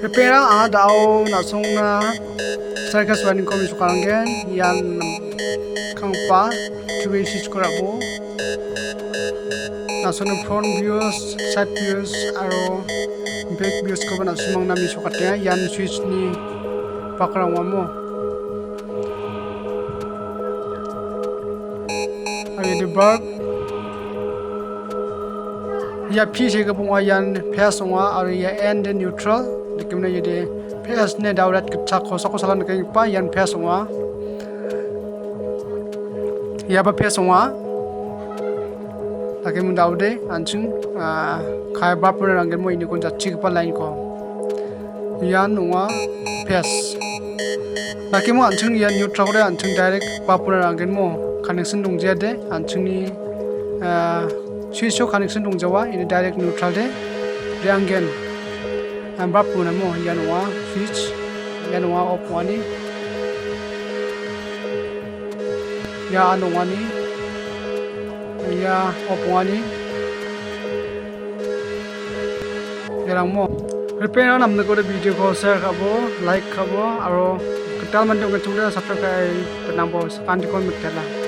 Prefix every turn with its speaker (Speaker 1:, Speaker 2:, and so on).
Speaker 1: Repera dao nasong na circus running ko misukarangen yan kangpa tuwing siskurabo nasong front views, side views aro back views ko ba nasimang na misukatnya yan switch ni pakrangwa mo ayo di bulb ya P se ka bunga yan pass nga aro ya end neutral dikimna yede pass ne daurat kitsak ko salan ka pa yan pass nga ya ba pass nga takim daude anchung khai ba pura rangel mo ini kon jachik pa line ko yan nga pass takim mo anchung yan neutral re anchung direct ba pura rangel mo connection dongje de anchung ni switch connection dongjawa ini direct neutral de rangel ba pura mo yan nga switch yan nga off wani ya anu wani ya off wani yarang mo repair namne ko video ko share khabo like khabo aro ketal man dong chungda subscribe tenang bo kan dikon mitela